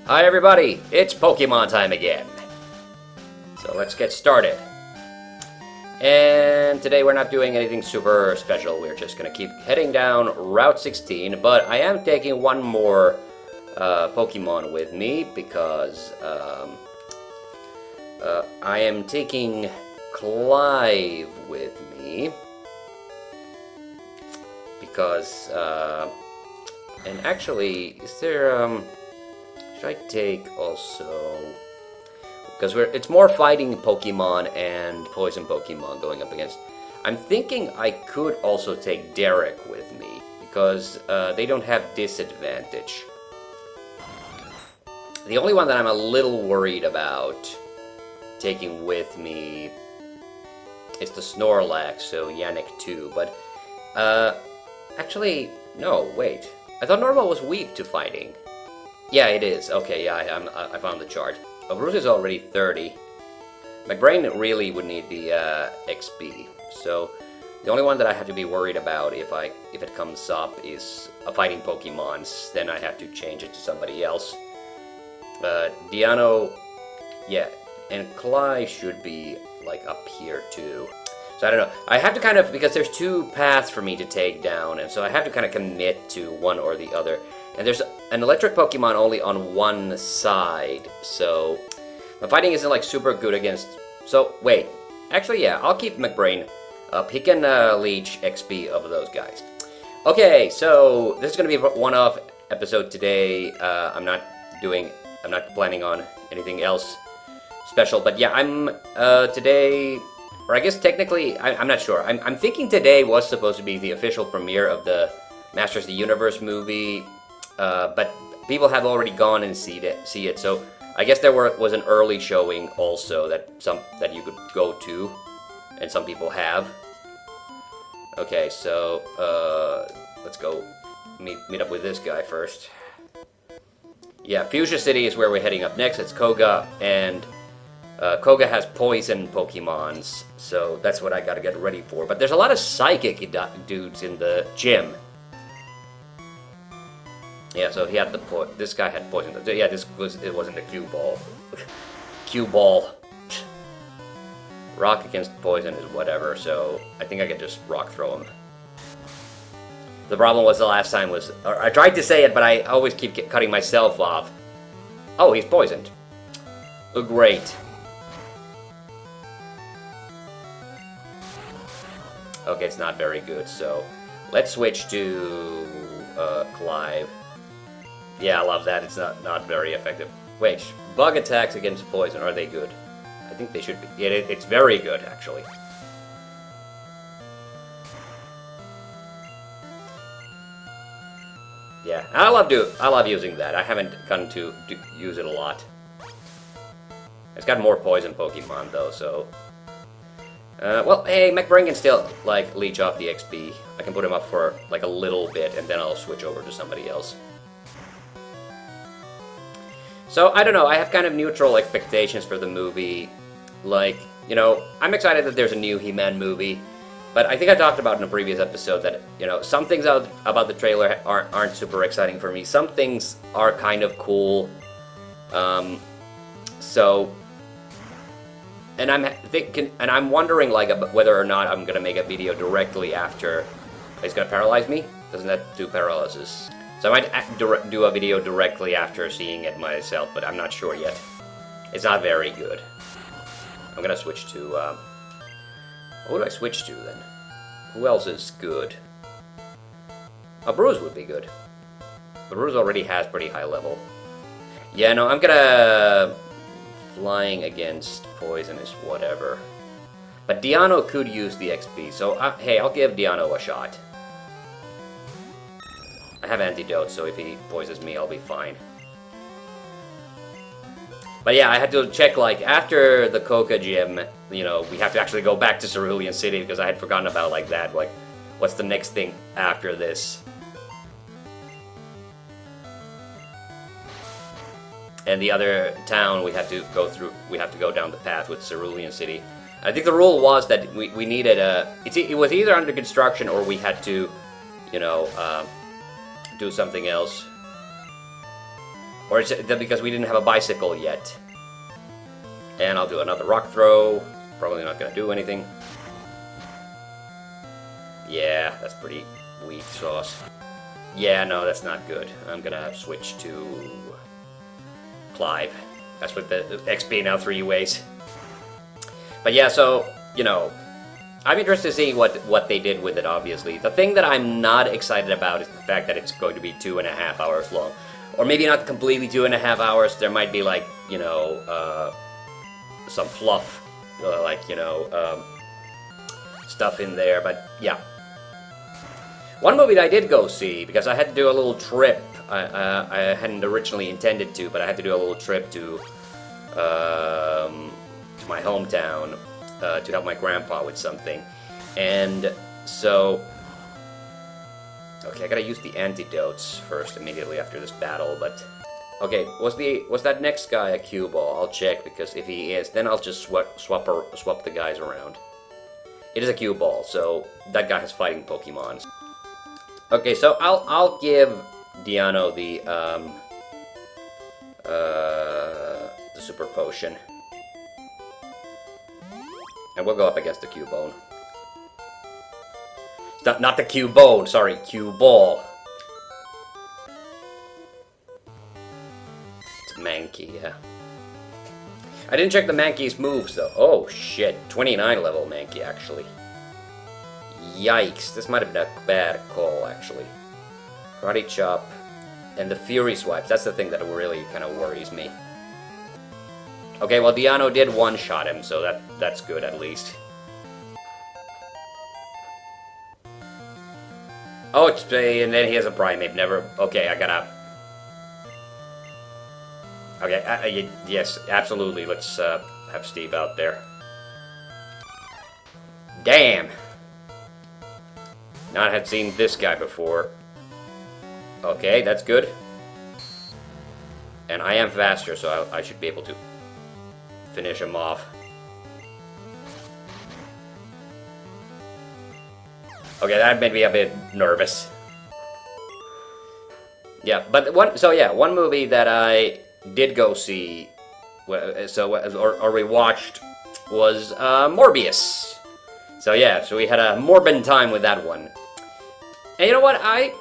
Hi everybody, it's Pokemon time again. So let's get started. And today we're not doing anything super special, we're just gonna keep heading down Route 16, but I am taking one more Pokemon with me because I am taking Clive with me. Because, and actually, is there, should I take also, because it's more fighting Pokemon and poison Pokemon going up against. I'm thinking I could also take Derek with me, because they don't have disadvantage. The only one that I'm a little worried about taking with me is the Snorlax, so Yannick too, but, actually, no, wait. I thought Normal was weak to fighting. Yeah, it is. Okay, yeah, I found the chart. Bruce is already 30. My brain really would need the XP. So the only one that I have to be worried about if it comes up is a fighting Pokemons. Then I have to change it to somebody else. Diano, yeah, and Cly should be like up here too. So I don't know. I have to kind of, because there's two paths for me to take down, and so I have to kind of commit to one or the other. And there's an electric Pokemon only on one side, so my fighting isn't like super good against. So wait, actually yeah, I'll keep McBrain up. He can leech XP of those guys. Okay, so this is gonna be a one-off episode today. I'm not planning on anything else special, but yeah, I'm today. Or I guess technically, I'm not sure. I'm thinking today was supposed to be the official premiere of the Masters of the Universe movie, but people have already gone and see it. So I guess there was an early showing also that you could go to, and some people have. Okay, so let's go meet up with this guy first. Yeah, Fuchsia City is where we're heading up next. It's Koga, and Koga has poison Pokemons, so that's what I gotta get ready for. But there's a lot of psychic dudes in the gym. Yeah, so he had this guy had poison. Yeah, it wasn't a cue ball. Cue ball. Rock against poison is whatever, so I think I could just rock throw him. The problem was the last time was, or I tried to say it, but I always keep cutting myself off. Oh, he's poisoned. Oh, great. Okay, it's not very good, so let's switch to Clive. Yeah, I love that. It's not very effective. Wait, bug attacks against poison, are they good? I think they should be. Yeah, it's very good, actually. Yeah, I love using that. I haven't gotten to use it a lot. It's got more poison Pokemon though, so. Well, hey, McBrain can still, like, leech off the XP. I can put him up for, like, a little bit, and then I'll switch over to somebody else. So, I don't know, I have kind of neutral expectations for the movie. Like, you know, I'm excited that there's a new He-Man movie, but I think I talked about in a previous episode that, you know, some things about the trailer aren't super exciting for me. Some things are kind of cool. So... And I'm wondering, like, whether or not I'm gonna make a video directly after. It's gonna paralyze me? Doesn't that do paralysis? So I might do a video directly after seeing it myself, but I'm not sure yet. It's not very good. I'm gonna switch to, what do I switch to then? Who else is good? A Bruce would be good. But Bruce already has pretty high level. Yeah, no, I'm gonna... Flying against poison is whatever. But Diano could use the XP, so hey, I'll give Diano a shot. I have antidote, so if he poisons me, I'll be fine. But yeah, I had to check, like, after the Koga gym, you know, we have to actually go back to Cerulean City, because I had forgotten about, like, that, like, what's the next thing after this? And the other town we have to go down the path with Cerulean City. I think the rule was that we needed it was either under construction or we had to, you know, do something else. Or is it because we didn't have a bicycle yet? And I'll do another rock throw. Probably not gonna do anything. Yeah, that's pretty weak sauce. Yeah, no, that's not good. I'm gonna switch to Clive. That's what the XP now 3 ways. But yeah, so, you know, I'm interested to see what they did with it, obviously. The thing that I'm not excited about is the fact that it's going to be 2.5 hours long. Or maybe not completely 2.5 hours. There might be, like, you know, some fluff, like, you know, stuff in there. But, yeah. One movie that I did go see, because I had to do a little trip. I hadn't originally intended to, but I had to do a little trip to my hometown to help my grandpa with something. And so... Okay, I gotta use the antidotes first, immediately after this battle, but... Okay, was that next guy a cue ball? I'll check, because if he is, then I'll just swap the guys around. It is a cue ball, so that guy has fighting Pokemon. Okay, so I'll give Diano the super potion. And we'll go up against the Cubone. Not the Cubone, sorry, Cuball. It's Mankey, yeah. I didn't check the Mankey's moves, though. Oh, shit. 29 level Mankey, actually. Yikes. This might have been a bad call, actually. Karate Chop. And the Fury Swipes. That's the thing that really kind of worries me. Okay, well, Diano did one-shot him, so that's good, at least. Oh, it's, and then he has a Primeape. Never... Okay, I gotta... Okay, yes, absolutely. Let's have Steve out there. Damn! Not had seen this guy before. Okay, that's good. And I am faster, so I should be able to finish him off. Okay, that made me a bit nervous. Yeah, but one movie that I did go see, or we watched, was Morbius. So yeah, so we had a morbin time with that one. And you know what, I,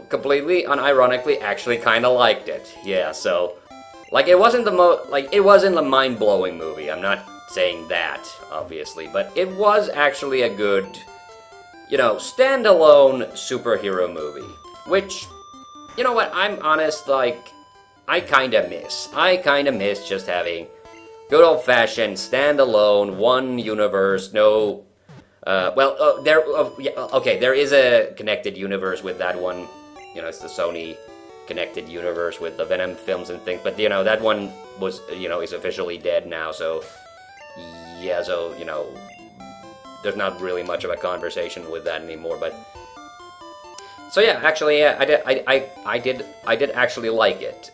completely unironically actually kind of liked it. Yeah, so, like, it wasn't it wasn't a mind-blowing movie. I'm not saying that, obviously, but it was actually a good, standalone superhero movie. Which, you know what, I'm honest, like, I kind of miss. I kind of miss just having good old-fashioned, standalone, one universe, no... there is a connected universe with that one. It's the Sony connected universe with the Venom films and things. But, that one was, is officially dead now. So, yeah, so, there's not really much of a conversation with that anymore. But, so yeah, actually, yeah, I did actually like it.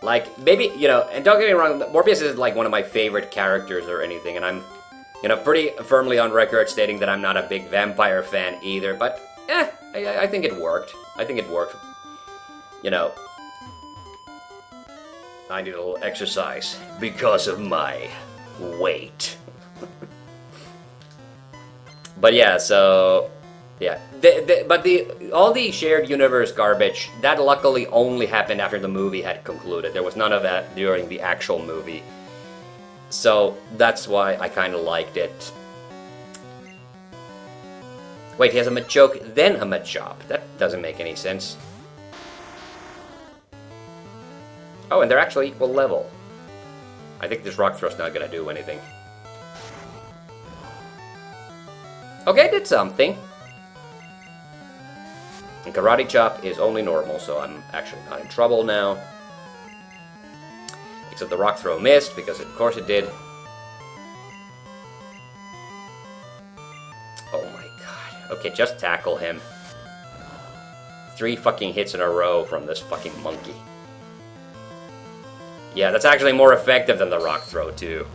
Like, maybe, and don't get me wrong, Morbius is, like, one of my favorite characters or anything, and I'm, pretty firmly on record stating that I'm not a big vampire fan either, but, I think it worked. I think it worked. I need a little exercise because of my weight. But yeah, so... Yeah, but all the shared universe garbage, that luckily only happened after the movie had concluded. There was none of that during the actual movie. So, that's why I kind of liked it. Wait, he has a Machoke, then a Machop. That doesn't make any sense. Oh, and they're actually equal level. I think this Rock Throw's not gonna do anything. Okay, it did something. And Karate Chop is only normal, so I'm actually not in trouble now. Except the Rock Throw missed, because of course it did. Oh my god. Okay, just tackle him. 3 fucking hits in a row from this fucking monkey. Yeah, that's actually more effective than the Rock Throw, too.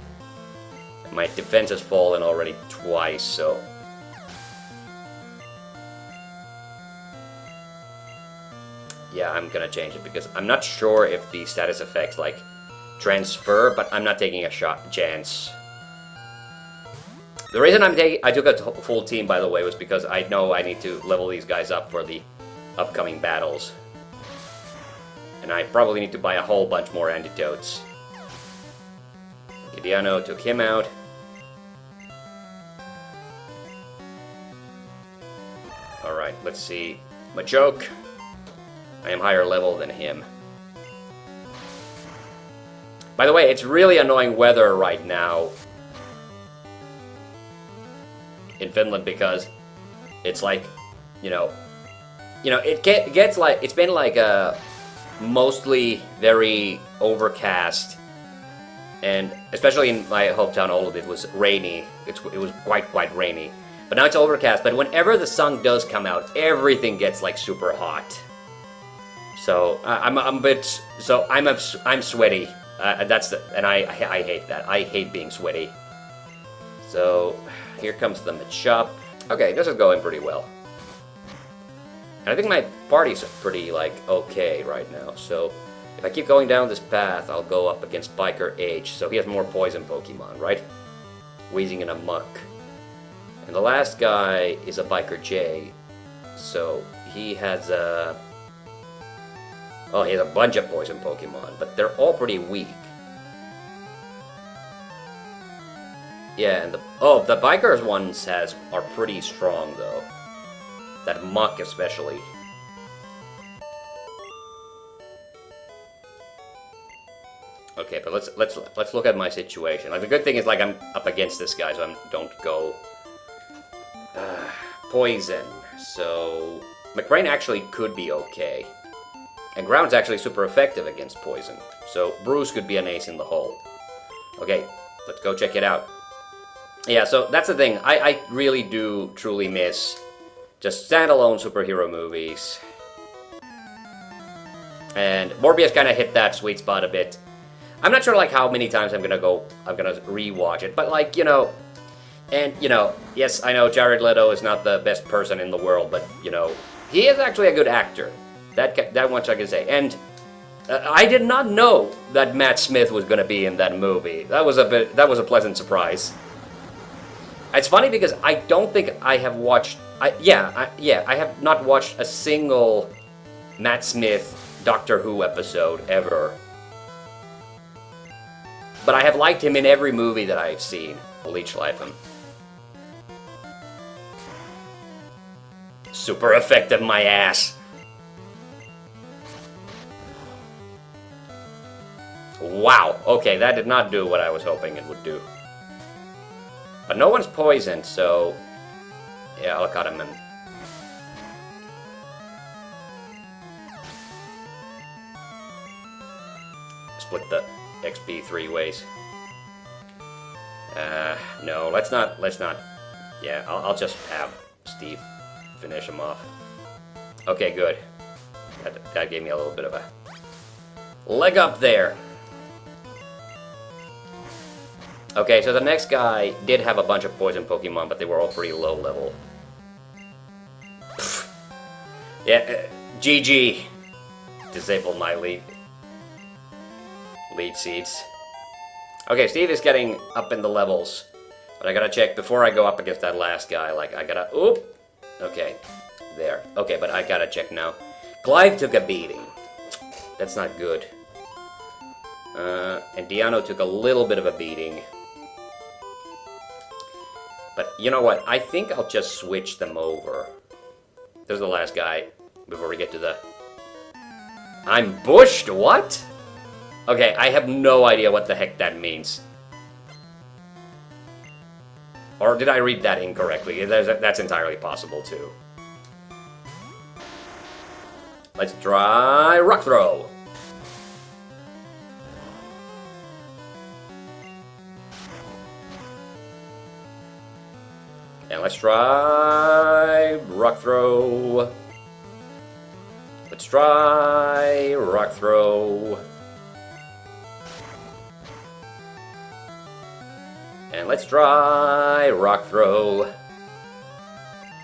My defense has fallen already twice, so... yeah, I'm gonna change it because I'm not sure if the status effects like transfer, but I'm not taking a chance. The reason I took a full team, by the way, was because I know I need to level these guys up for the upcoming battles. And I probably need to buy a whole bunch more antidotes. Gideano took him out. Alright, let's see. Machoke. I am higher level than him. By the way, it's really annoying weather right now in Finland because it's like, it gets like, it's been like a mostly very overcast, and especially in my hometown Oulu it was rainy. It was quite rainy, but now it's overcast. But whenever the sun does come out, everything gets like super hot. So I'm sweaty. And I hate that. I hate being sweaty. So here comes the Machop. Okay, this is going pretty well. And I think my party's pretty like okay right now. So if I keep going down this path, I'll go up against Biker H. So he has more poison Pokemon, right? Wheezing and Amok. And the last guy is a Biker J. So he has a... Oh, he has a bunch of poison Pokemon, but they're all pretty weak. Yeah, and the Bikers ones are pretty strong though. That Muck especially. Okay, but let's look at my situation. Like the good thing is like I'm up against this guy, so I don't go poison. So McBrain actually could be okay. And Ground's actually super effective against poison. So Bruce could be an ace in the hole. Okay, let's go check it out. Yeah, so that's the thing. I really do truly miss just standalone superhero movies. And Morbius kind of hit that sweet spot a bit. I'm not sure like how many times I'm gonna rewatch it, but like, yes, I know Jared Leto is not the best person in the world, but he is actually a good actor. That much I can say. And I did not know that Matt Smith was going to be in that movie. That was a pleasant surprise. It's funny because I don't think I have watched. I have not watched a single Matt Smith Doctor Who episode ever. But I have liked him in every movie that I've seen. Leech Life him. Super effective, my ass. Wow, okay, that did not do what I was hoping it would do. But no one's poisoned, so... yeah, I'll cut him in. Split the XP 3 ways. No, let's not... yeah, I'll just have Steve finish him off. Okay, good. That gave me a little bit of a leg up there. Okay, so the next guy did have a bunch of poison Pokemon, but they were all pretty low level. Yeah, GG. Disabled my lead seeds. Okay, Steve is getting up in the levels. But I gotta check before I go up against that last guy. Like, I gotta... oop! Okay, there. Okay, but I gotta check now. Clive took a beating. That's not good. And Diano took a little bit of a beating. But you know what? I think I'll just switch them over. There's the last guy before we get to the... I'm bushed? What? Okay, I have no idea what the heck that means. Or did I read that incorrectly? That's entirely possible, too. Let's try Rock Throw. And let's try Rock Throw. Let's try Rock Throw. And let's try Rock Throw.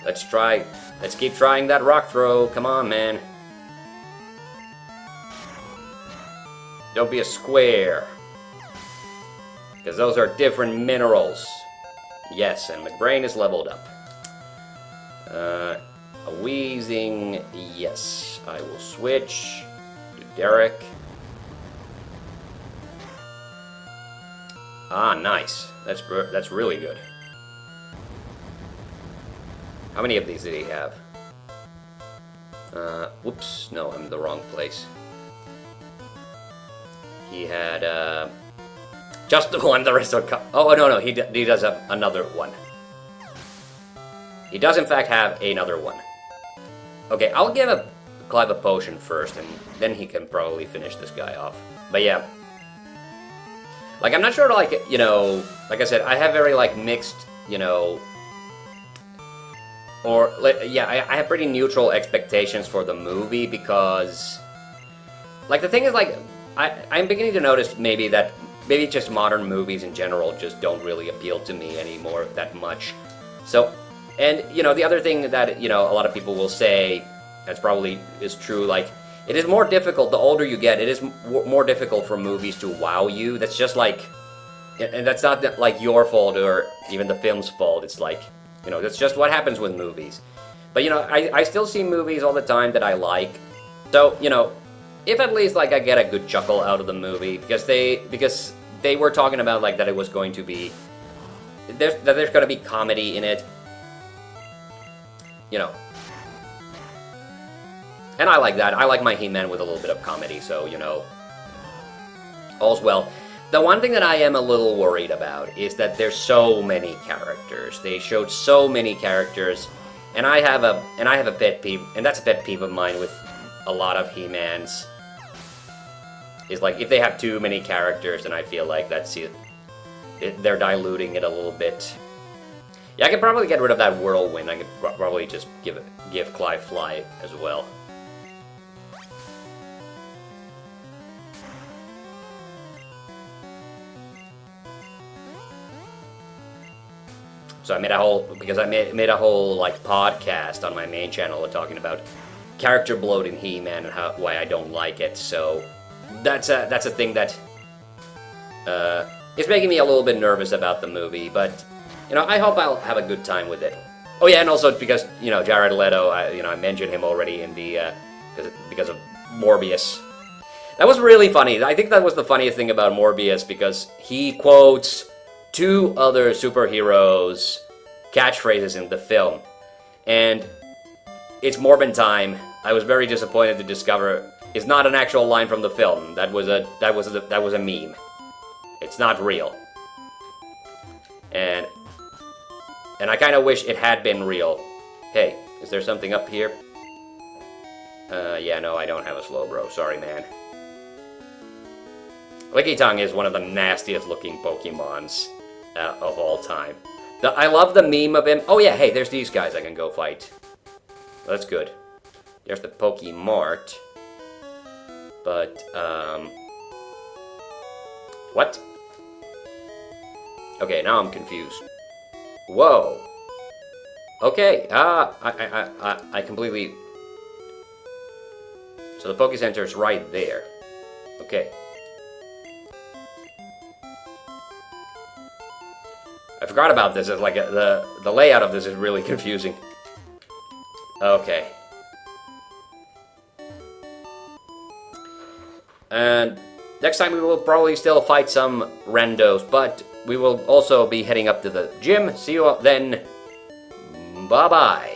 Let's keep trying that Rock Throw. Come on, man. Don't be a square. Because those are different minerals. Yes, and my brain is leveled up. A wheezing, yes. I will switch to Derek. Ah, nice. That's really good. How many of these did he have? Whoops, no, I'm in the wrong place. He had, just the one, the rest are... Oh, no, he does have another one. He does, in fact, have another one. Okay, I'll give Clive a potion first, and then he can probably finish this guy off. But yeah. Like, I'm not sure, like, you know... Like I said, I have very, like, mixed, you know... Or, yeah, I have pretty neutral expectations for the movie, because... Like, the thing is, like... I'm beginning to notice maybe that... Maybe just modern movies in general just don't really appeal to me anymore that much. So... And, you know, the other thing that, you know, a lot of people will say, that's probably is true, like, it is more difficult, the older you get, it is more difficult for movies to wow you. That's just like, and that's not like your fault or even the film's fault, it's like, you know, that's just what happens with movies. But, you know, I still see movies all the time that I like. So, you know, if at least, like, I get a good chuckle out of the movie, because they were talking about, like, that it was going to be, that there's going to be comedy in it. You know. And I like that. I like my He-Man with a little bit of comedy, so, you know. All's well. The one thing that I am a little worried about is that there's so many characters. They showed so many characters, and I have a pet peeve, and that's a pet peeve of mine with a lot of He-Mans. Is like, if they have too many characters, then I feel like that's it. They're diluting it a little bit. Yeah, I could probably get rid of that whirlwind. I could probably just give Clive Fly as well. So I made a whole, because I made a whole, like, podcast on my main channel talking about character bloat in He-Man and why I don't like it. So that's a thing that is making me a little bit nervous about the movie, but. You know, I hope I'll have a good time with it. Oh yeah, and also because, you know, Jared Leto, I mentioned him already in the, because of Morbius. That was really funny. I think that was the funniest thing about Morbius, because he quotes two other superheroes' catchphrases in the film. And it's Morbin time. I was very disappointed to discover it's not an actual line from the film. That was a meme. It's not real. And I kind of wish it had been real. Hey, is there something up here? Yeah, no, I don't have a slow bro. Sorry, man. Lickitung is one of the nastiest looking Pokemons of all time. I love the meme of him. Oh yeah, hey, there's these guys I can go fight. That's good. There's the Pokemart. But, what? Okay, now I'm confused. Whoa. Okay, I completely... So the Poke Center is right there. Okay. I forgot about this. It's like the layout of this is really confusing. Okay. And next time we will probably still fight some randos, but we will also be heading up to the gym. See you then. Bye-bye.